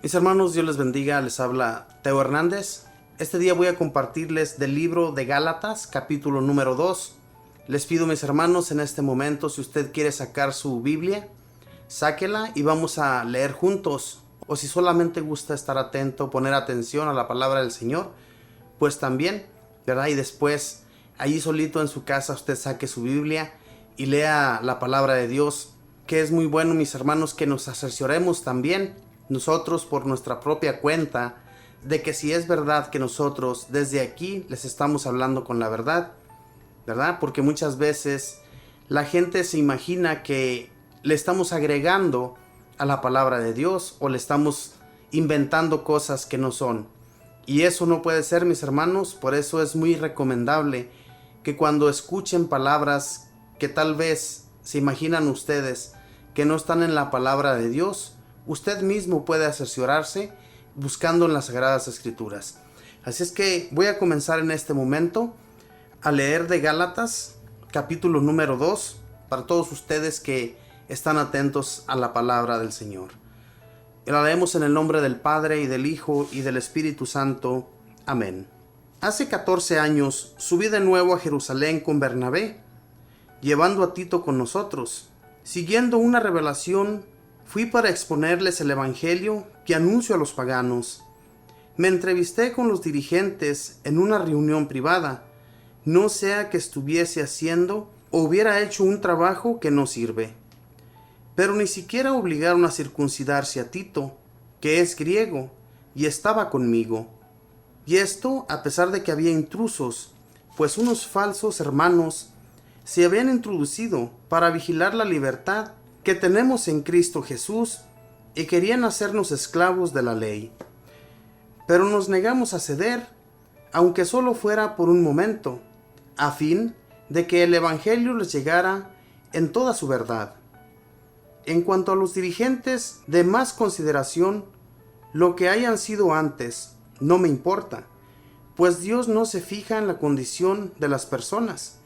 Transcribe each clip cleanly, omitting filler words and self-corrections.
Mis hermanos, Dios les bendiga, les habla Teo Hernández. Este día voy a compartirles del libro de Gálatas, capítulo número 2. Les pido, mis hermanos, en este momento, si usted quiere sacar su Biblia, sáquela y vamos a leer juntos. O si solamente gusta estar atento, poner atención a la palabra del Señor, pues también, ¿verdad? Y después, allí solito en su casa, usted saque su Biblia y lea la palabra de Dios, que es muy bueno, mis hermanos, que nos asesoremos también nosotros por nuestra propia cuenta de que si es verdad que nosotros desde aquí les estamos hablando con la verdad, ¿verdad? Porque muchas veces la gente se imagina que le estamos agregando a la palabra de Dios o le estamos inventando cosas que no son. Y eso no puede ser, mis hermanos. Por eso es muy recomendable que cuando escuchen palabras que tal vez se imaginan ustedes que no están en la palabra de Dios, usted mismo puede asesorarse buscando en las Sagradas Escrituras. Así es que voy a comenzar en este momento a leer de Gálatas, capítulo número 2, para todos ustedes que están atentos a la palabra del Señor. Y la leemos en el nombre del Padre, y del Hijo, y del Espíritu Santo. Amén. Hace 14 años subí de nuevo a Jerusalén con Bernabé, llevando a Tito con nosotros. Siguiendo una revelación, fui para exponerles el evangelio que anuncio a los paganos. Me entrevisté con los dirigentes en una reunión privada, no sea que estuviese haciendo o hubiera hecho un trabajo que no sirve. Pero ni siquiera obligaron a circuncidarse a Tito, que es griego, y estaba conmigo. Y esto a pesar de que había intrusos, pues unos falsos hermanos se habían introducido para vigilar la libertad que tenemos en Cristo Jesús y querían hacernos esclavos de la ley. Pero nos negamos a ceder, aunque solo fuera por un momento, a fin de que el Evangelio les llegara en toda su verdad. En cuanto a los dirigentes de más consideración, lo que hayan sido antes no me importa, pues Dios no se fija en la condición de las personas.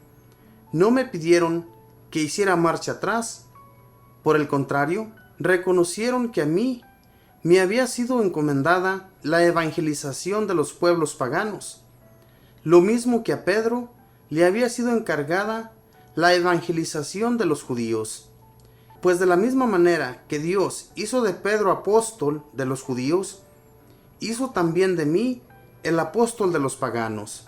No me pidieron que hiciera marcha atrás. Por el contrario, reconocieron que a mí me había sido encomendada la evangelización de los pueblos paganos, lo mismo que a Pedro le había sido encargada la evangelización de los judíos. Pues de la misma manera que Dios hizo de Pedro apóstol de los judíos, hizo también de mí el apóstol de los paganos.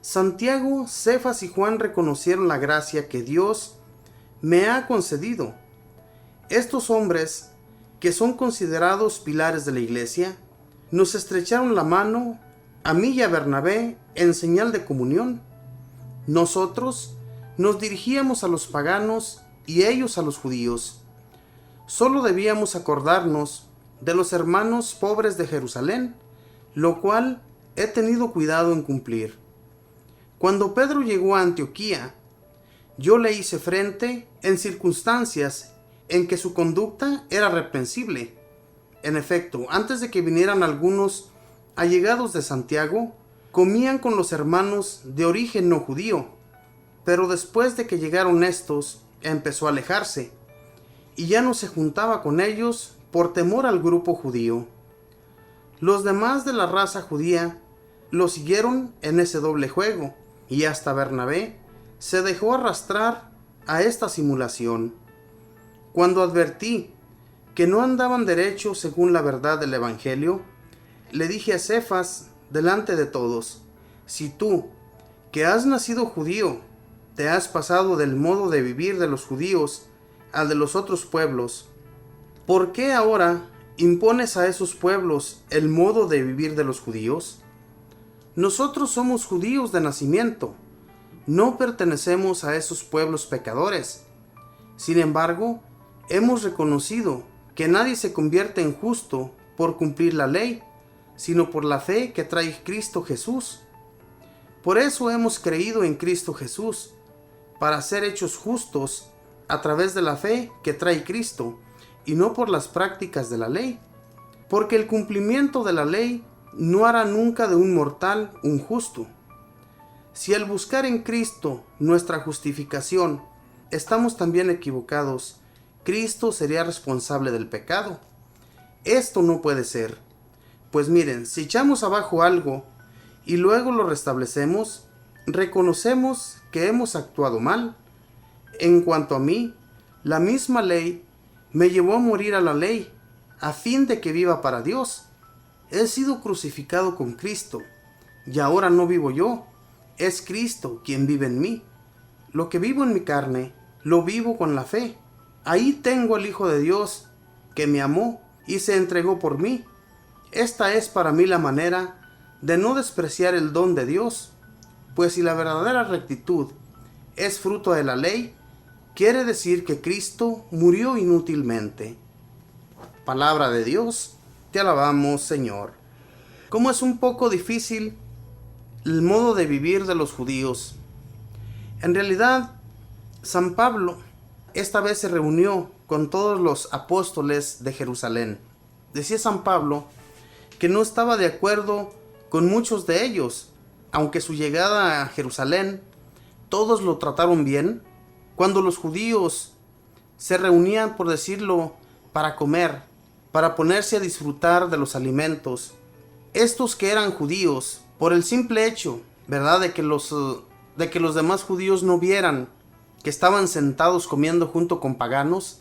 Santiago, Cefas y Juan reconocieron la gracia que Dios me ha concedido. Estos hombres, que son considerados pilares de la iglesia, nos estrecharon la mano a mí y a Bernabé en señal de comunión. Nosotros nos dirigíamos a los paganos y ellos a los judíos. Solo debíamos acordarnos de los hermanos pobres de Jerusalén, lo cual he tenido cuidado en cumplir. Cuando Pedro llegó a Antioquía, yo le hice frente en circunstancias en que su conducta era reprensible. En efecto, antes de que vinieran algunos allegados de Santiago, comían con los hermanos de origen no judío, pero después de que llegaron estos, empezó a alejarse, y ya no se juntaba con ellos por temor al grupo judío. Los demás de la raza judía lo siguieron en ese doble juego, y hasta Bernabé se dejó arrastrar a esta simulación. Cuando advertí que no andaban derecho según la verdad del Evangelio, le dije a Cefas delante de todos: si tú, que has nacido judío, te has pasado del modo de vivir de los judíos al de los otros pueblos, ¿por qué ahora impones a esos pueblos el modo de vivir de los judíos? Nosotros somos judíos de nacimiento, no pertenecemos a esos pueblos pecadores. Sin embargo, hemos reconocido que nadie se convierte en justo por cumplir la ley, sino por la fe que trae Cristo Jesús. Por eso hemos creído en Cristo Jesús, para ser hechos justos a través de la fe que trae Cristo, y no por las prácticas de la ley. Porque el cumplimiento de la ley no hará nunca de un mortal un justo. Si al buscar en Cristo nuestra justificación estamos también equivocados, Cristo sería responsable del pecado. Esto no puede ser. Pues miren, si echamos abajo algo y luego lo restablecemos, reconocemos que hemos actuado mal. En cuanto a mí, la misma ley me llevó a morir a la ley, a fin de que viva para Dios. He sido crucificado con Cristo, y ahora no vivo yo, es Cristo quien vive en mí. Lo que vivo en mi carne, lo vivo con la fe. Ahí tengo al Hijo de Dios, que me amó y se entregó por mí. Esta es para mí la manera de no despreciar el don de Dios, pues si la verdadera rectitud es fruto de la ley, quiere decir que Cristo murió inútilmente. Palabra de Dios, te alabamos, Señor. Como es un poco difícil el modo de vivir de los judíos. En realidad, San Pablo esta vez se reunió con todos los apóstoles de Jerusalén. Decía San Pablo que no estaba de acuerdo con muchos de ellos, aunque su llegada a Jerusalén todos lo trataron bien. Cuando los judíos se reunían, por decirlo, para comer, para ponerse a disfrutar de los alimentos, estos que eran judíos, por el simple hecho, ¿verdad?, de que los demás judíos no vieran que estaban sentados comiendo junto con paganos,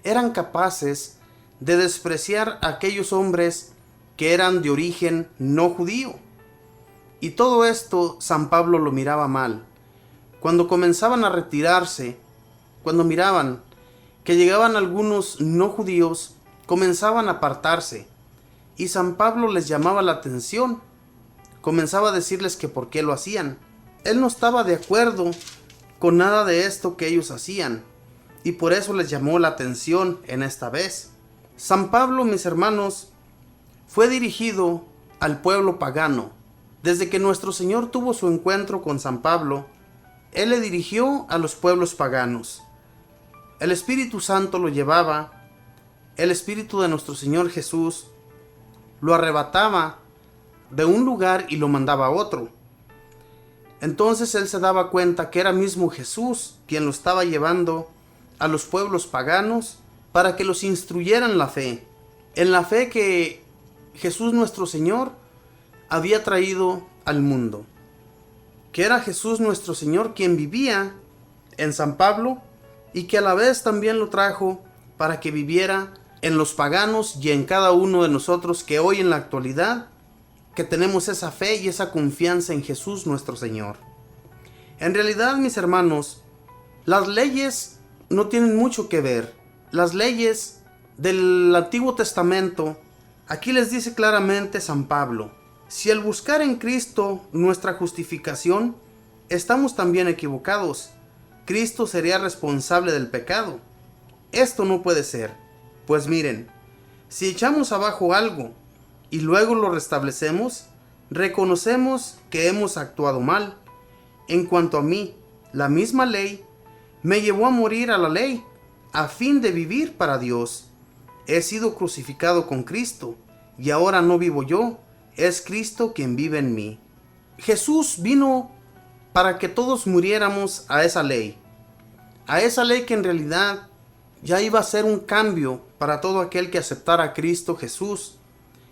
eran capaces de despreciar a aquellos hombres que eran de origen no judío. Y todo esto San Pablo lo miraba mal. Cuando comenzaban a retirarse, cuando miraban que llegaban algunos no judíos, comenzaban a apartarse, y San Pablo les llamaba la atención. Comenzaba a decirles que por qué lo hacían. Él no estaba de acuerdo con nada de esto que ellos hacían, y por eso les llamó la atención en esta vez. San Pablo, mis hermanos, fue dirigido al pueblo pagano. Desde que nuestro Señor tuvo su encuentro con San Pablo, Él le dirigió a los pueblos paganos. El Espíritu Santo lo llevaba, el Espíritu de nuestro Señor Jesús lo arrebataba de un lugar y lo mandaba a otro. Entonces él se daba cuenta que era mismo Jesús quien lo estaba llevando a los pueblos paganos para que los instruyeran en la fe que Jesús nuestro Señor había traído al mundo, que era Jesús nuestro Señor quien vivía en San Pablo y que a la vez también lo trajo para que viviera en los paganos y en cada uno de nosotros que hoy en la actualidad que tenemos esa fe y esa confianza en Jesús nuestro Señor. En realidad, mis hermanos, las leyes no tienen mucho que ver. Las leyes del Antiguo Testamento, aquí les dice claramente San Pablo, si al buscar en Cristo nuestra justificación, estamos también equivocados. Cristo sería responsable del pecado. Esto no puede ser. Pues miren, si echamos abajo algo y luego lo restablecemos, reconocemos que hemos actuado mal. En cuanto a mí, la misma ley me llevó a morir a la ley, a fin de vivir para Dios. He sido crucificado con Cristo, y ahora no vivo yo, es Cristo quien vive en mí. Jesús vino para que todos muriéramos a esa ley que en realidad ya iba a ser un cambio para todo aquel que aceptara a Cristo Jesús,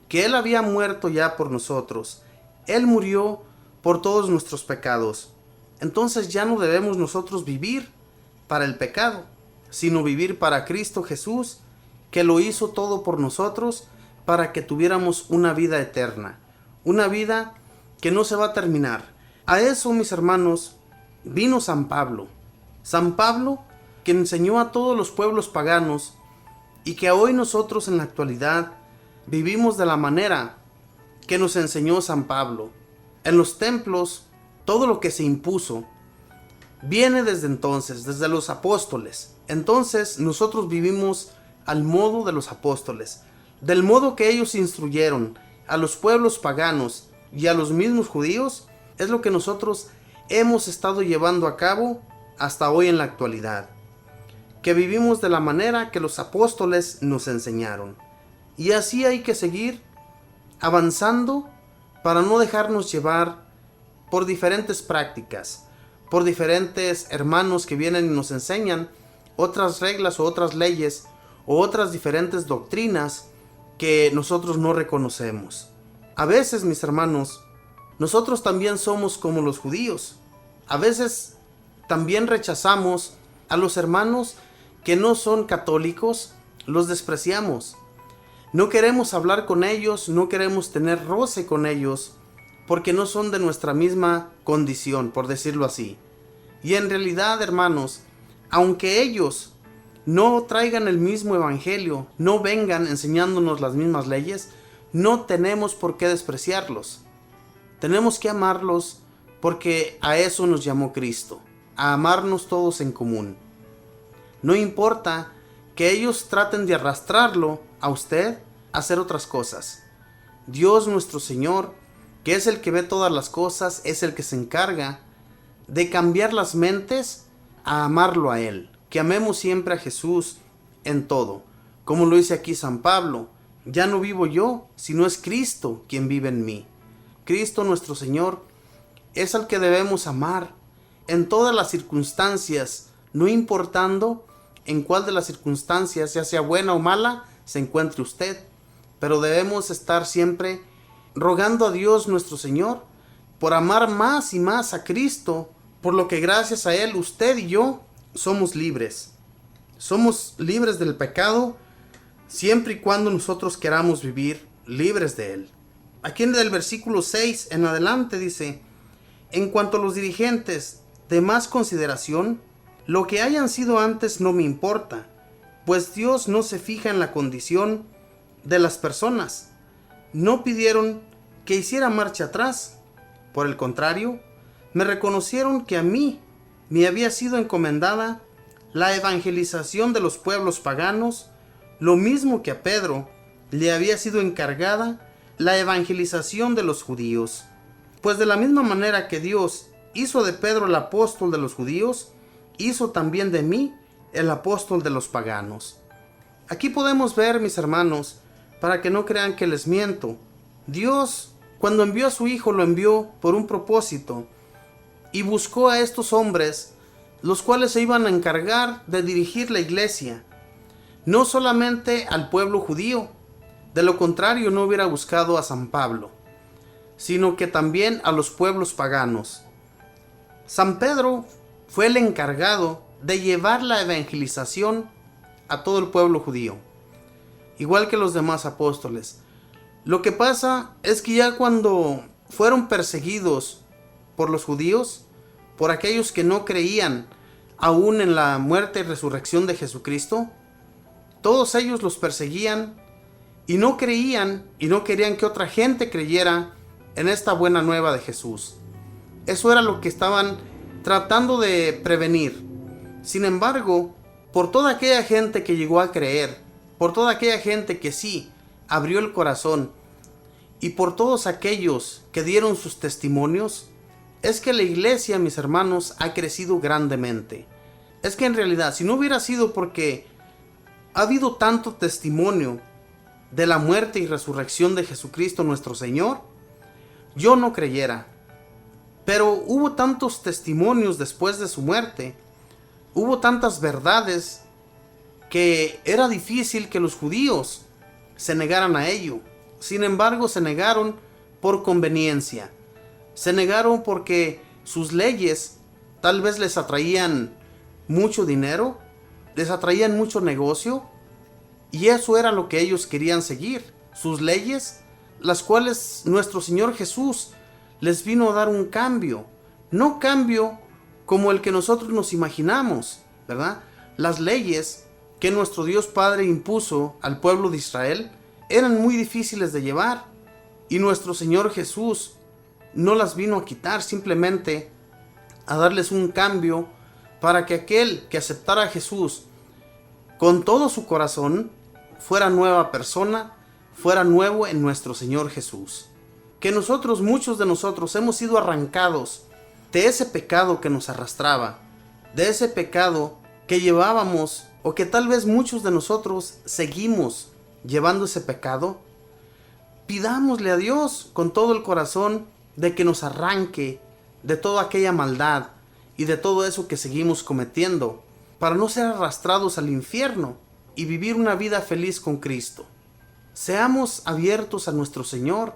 que Él había muerto ya por nosotros. Él murió por todos nuestros pecados. Entonces ya no debemos nosotros vivir para el pecado, sino vivir para Cristo Jesús, que lo hizo todo por nosotros para que tuviéramos una vida eterna, una vida que no se va a terminar. A eso, mis hermanos, vino San Pablo. San Pablo, que enseñó a todos los pueblos paganos y que hoy nosotros en la actualidad vivimos de la manera que nos enseñó San Pablo. En los templos, todo lo que se impuso viene desde entonces, desde los apóstoles. Entonces nosotros vivimos al modo de los apóstoles, del modo que ellos instruyeron a los pueblos paganos y a los mismos judíos, es lo que nosotros hemos estado llevando a cabo hasta hoy en la actualidad, que vivimos de la manera que los apóstoles nos enseñaron. Y así hay que seguir avanzando para no dejarnos llevar por diferentes prácticas, por diferentes hermanos que vienen y nos enseñan otras reglas o otras leyes o otras diferentes doctrinas que nosotros no reconocemos. A veces, mis hermanos, nosotros también somos como los judíos. A veces también rechazamos a los hermanos que no son católicos, los despreciamos. No queremos hablar con ellos, no queremos tener roce con ellos, porque no son de nuestra misma condición, por decirlo así. Y en realidad, hermanos, aunque ellos no traigan el mismo evangelio, no vengan enseñándonos las mismas leyes, no tenemos por qué despreciarlos. Tenemos que amarlos porque a eso nos llamó Cristo, a amarnos todos en común. No importa que ellos traten de arrastrarlo a usted a hacer otras cosas. Dios nuestro Señor, que es el que ve todas las cosas, es el que se encarga de cambiar las mentes a amarlo a Él. Que amemos siempre a Jesús en todo. Como lo dice aquí San Pablo, ya no vivo yo, sino es Cristo quien vive en mí. Cristo nuestro Señor es al que debemos amar en todas las circunstancias, no importando en cuál de las circunstancias, ya sea buena o mala, se encuentre usted. Pero debemos estar siempre rogando a Dios nuestro Señor por amar más y más a Cristo, por lo que gracias a Él usted y yo somos libres. Somos libres del pecado siempre y cuando nosotros queramos vivir libres de él. Aquí en el versículo 6 en adelante dice: en cuanto a los dirigentes de más consideración, lo que hayan sido antes no me importa, pues Dios no se fija en la condición de las personas. No pidieron que hiciera marcha atrás. Por el contrario, me reconocieron que a mí me había sido encomendada la evangelización de los pueblos paganos, lo mismo que a Pedro le había sido encargada la evangelización de los judíos. Pues de la misma manera que Dios hizo de Pedro el apóstol de los judíos, hizo también de mí el apóstol de los paganos. Aquí podemos ver, mis hermanos, para que no crean que les miento, Dios, cuando envió a su Hijo, lo envió por un propósito y buscó a estos hombres, los cuales se iban a encargar de dirigir la iglesia, no solamente al pueblo judío, de lo contrario no hubiera buscado a San Pablo, sino que también a los pueblos paganos. San Pedro fue el encargado de llevar la evangelización a todo el pueblo judío, igual que los demás apóstoles. Lo que pasa es que ya cuando fueron perseguidos por los judíos, por aquellos que no creían aún en la muerte y resurrección de Jesucristo, todos ellos los perseguían y no creían y no querían que otra gente creyera en esta buena nueva de Jesús. Eso era lo que estaban tratando de prevenir. Sin embargo, por toda aquella gente que llegó a creer, por toda aquella gente que sí abrió el corazón y por todos aquellos que dieron sus testimonios, es que la iglesia, mis hermanos, ha crecido grandemente. Es que en realidad, si no hubiera sido porque ha habido tanto testimonio de la muerte y resurrección de Jesucristo nuestro Señor, yo no creyera. Pero hubo tantos testimonios después de su muerte, hubo tantas verdades que era difícil que los judíos se negaran a ello. Sin embargo, se negaron por conveniencia. Se negaron porque sus leyes tal vez les atraían mucho dinero, les atraían mucho negocio, y eso era lo que ellos querían seguir, sus leyes, las cuales nuestro Señor Jesús les vino a dar un cambio, no cambio como el que nosotros nos imaginamos, ¿verdad? Las leyes que nuestro Dios Padre impuso al pueblo de Israel eran muy difíciles de llevar, y nuestro Señor Jesús no las vino a quitar, simplemente a darles un cambio para que aquel que aceptara a Jesús con todo su corazón fuera nueva persona, fuera nuevo en nuestro Señor Jesús. Que nosotros, muchos de nosotros, hemos sido arrancados de ese pecado que nos arrastraba, de ese pecado que llevábamos, o que tal vez muchos de nosotros seguimos llevando ese pecado. Pidámosle a Dios con todo el corazón de que nos arranque de toda aquella maldad y de todo eso que seguimos cometiendo, para no ser arrastrados al infierno y vivir una vida feliz con Cristo. Seamos abiertos a nuestro Señor.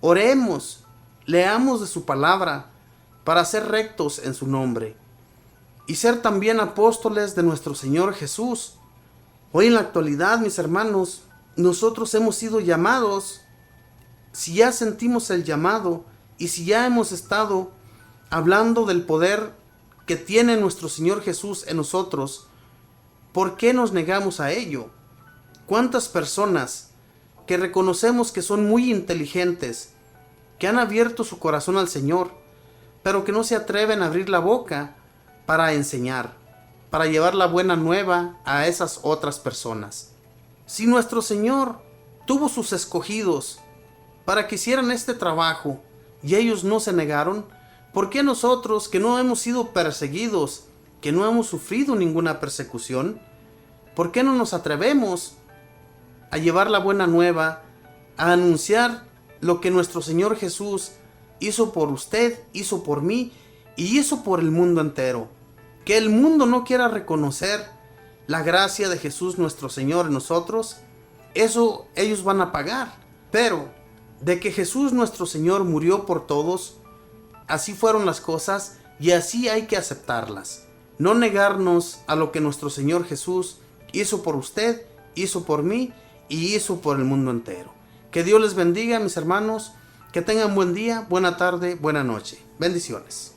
Oremos, leamos de su palabra para ser rectos en su nombre y ser también apóstoles de nuestro Señor Jesús. Hoy en la actualidad, mis hermanos, nosotros hemos sido llamados. Si ya sentimos el llamado y si ya hemos estado hablando del poder que tiene nuestro Señor Jesús en nosotros, ¿por qué nos negamos a ello? ¿Cuántas personas que reconocemos que son muy inteligentes, que han abierto su corazón al Señor, pero que no se atreven a abrir la boca para enseñar, para llevar la buena nueva a esas otras personas? Si nuestro Señor tuvo sus escogidos para que hicieran este trabajo y ellos no se negaron, ¿por qué nosotros, que no hemos sido perseguidos, que no hemos sufrido ninguna persecución, por qué no nos atrevemos a llevar la buena nueva, a anunciar lo que nuestro Señor Jesús hizo por usted, hizo por mí y hizo por el mundo entero? Que el mundo no quiera reconocer la gracia de Jesús nuestro Señor en nosotros, eso ellos van a pagar. Pero de que Jesús nuestro Señor murió por todos, así fueron las cosas y así hay que aceptarlas. No negarnos a lo que nuestro Señor Jesús hizo por usted, hizo por mí y hizo por el mundo entero. Que Dios les bendiga, mis hermanos. Que tengan buen día, buena tarde, buena noche. Bendiciones.